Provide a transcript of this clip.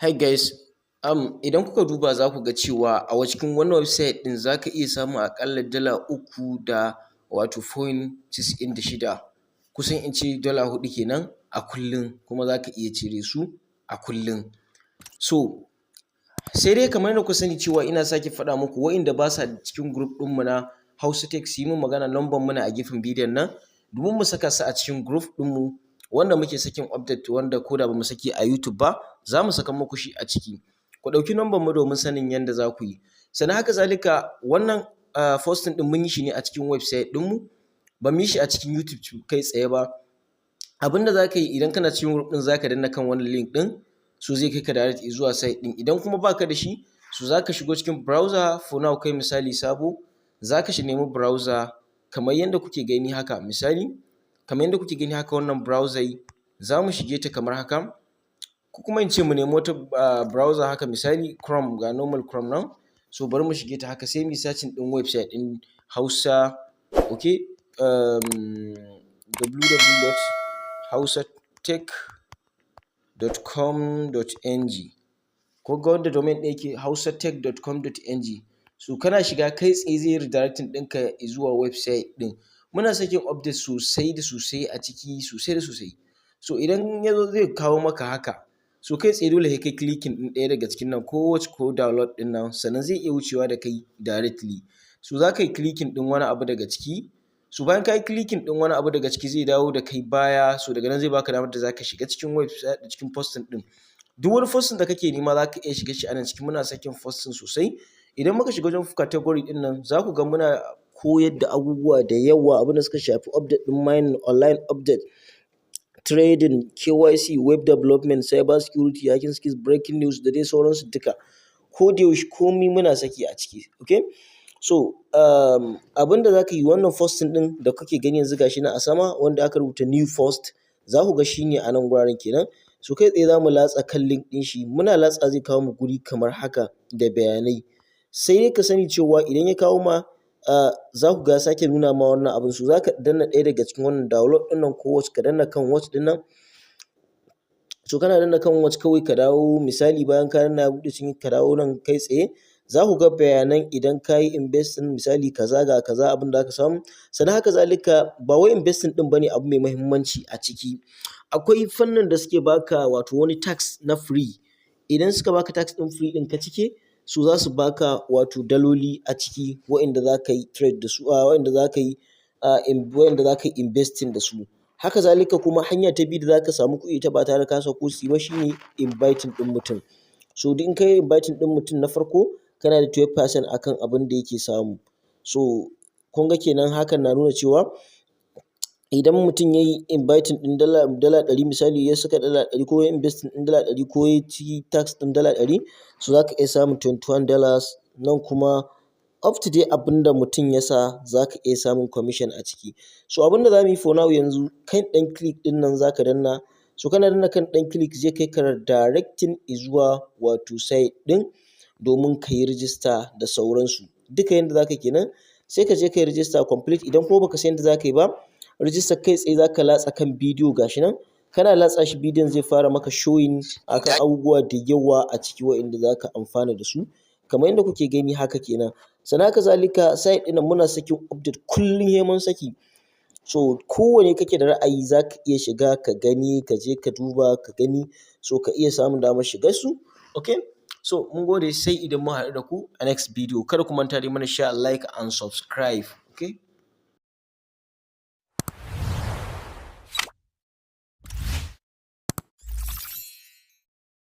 Hi guys, idan kuka duba za ku ga cewa a cikin wannan website ɗin za ka iya samun aƙalla dala uku da wato point 96 kusan in ce dala huɗu kenan a kullum kuma za ka iya cire su a kullum. So sai dai kamar yadda ku sani cewa ina sake faɗa muku wa'inda ba sa cikin group ɗinmu na hausatech su yi min magana number mu na a gefen bidiyon nan domin mu saka su a cikin group ɗinmu wanda muke sakin update wanda ko da ba mu saki a YouTube ba za mu saka muku shi a ciki. Ku ɗauki number mu domin sanin yadda za ku yi. Sannan haka zalika wannan posting ɗin mun yi shi ne a cikin website ɗinmu ba mu yi shi a cikin YouTube kai tsaye ba. Abinda za ka yi idan kana cikin group ɗin za ka danna kan wannan link ɗin so zai kai ka direct zuwa site ɗin. Idan kuma baka da shi so za ka shigo cikin browser for now kai misali sabo za ka nemi browser kamar yadda kuke gani haka misali kamar yadda kuke gani haka wannan browser za mu shige ta kamar haka ko kuma in ce mu nemi wata browser haka misali Chrome ga normal Chrome nan so bari mu shige ta haka sai mu searching ɗin website ɗin Hausa okay www.hausatech.com.ng ko ga wanda domain ɗin yake hausatech.com.ng so kana shiga kai tsaye zai redirecting ɗinka zuwa website ɗin. Muna sakin update sosai da sosai a ciki sosai da sosai. So idan ya zo zai kawo maka haka so kai tsaye dole sai kai clicking ɗin ɗaya daga cikin nan ko watch ko download ɗin nan sannan zai iya wucewa da kai directly. So za ka yi clicking ɗin wani abu daga ciki so bayan ka yi clicking ɗin wani abu daga ciki zai dawo da kai baya so daga nan zai baka damar da za ka shiga cikin website da cikin posting ɗin. Duk wani posting da kake nema za ka iya shiga shi a nan ciki muna sakin posting sosai. Idan muka shiga wajen category ɗin nan za ku ga muna koyar da abubuwa da yawa abin da suka shafi update ɗin mining, online update, trading, KYC, web development, cyber security, hacking skills, breaking news da dai sauransu duka. Ko da yaushe komai muna saki a ciki. Okay? So abin da za ka yi wannan posting ɗin da kake gani yanzu gashi nan a sama wanda aka rubuta new post za ku ga shi ne a nan guraren kenan. So kai tsaye za mu latsa kan link ɗin shi muna latsa zai kawo mu guri kamar haka da bayanai. Sai dai ka sani cewa idan ya kawo ma za ku ga sake nuna ma wannan abin so za ka danna ɗaya daga cikin wannan download ɗin nan ko watch ka danna kan watch ɗin nan. So kana danna kan watch kawai ka dawo misali bayan ka danna buɗe cikin ka dawo nan kai tsaye za ku ga bayanan idan ka yi investing misali kaza ga kaza abin da aka samu. Sannan haka zalika ba wai investing ɗin bane abu mai muhimmanci a ciki. Akwai fannin da suke baka wato wani tax na free. Idan suka baka tax ɗin free ɗin ka cike so za su baka wato daloli a ciki waɗanda za ka yi trade da su waɗanda za ka yi investing da su. Haka zalika kuma hanya ta biyu da za ka samu kuɗi ta ba tare da ka sako su ba shine inviting ɗin mutum. So duk in ka yi inviting ɗin mutum na farko kana da 12% akan abin da yake samu. So kun ga kenan hakan na nuna cewa idan mutum ya yi inviting ɗin dala ɗari misali ya saka dala ɗari ko ya investing ɗin dala ɗari ko ya ci tax ɗin dala ɗari so za ka iya samun $21 nan kuma up to dai abin da mutum ya sa za ka iya samun commission a ciki. So abin da za mu yi for now yanzu kan ɗan click ɗin nan za ka danna so kana danna kan ɗan click zai kai ka directing zuwa wato site ɗin domin ka yi register da sauransu. Duka yanda za ka kenan sai ka je ka yi register complete idan kuma baka san yadda za ka yi ba register kai tsaye za ka latsa kan bidiyo gashi nan kana latsa shi bidiyon zai fara maka showing akan abubuwa da yawa a ciki waɗanda za ka amfana da su kamar yadda kuke gani haka kenan. Sannan haka zalika site ɗin nan muna sakin update kullum sai mun saki. So kowane kake da ra'ayi za ka iya shiga ka gani ka je ka duba ka gani so ka iya samun damar shigar su. Okay? So mun gode sai idan mun haɗu da ku a next video. Kada ku manta dai mana share, like and subscribe. Okay?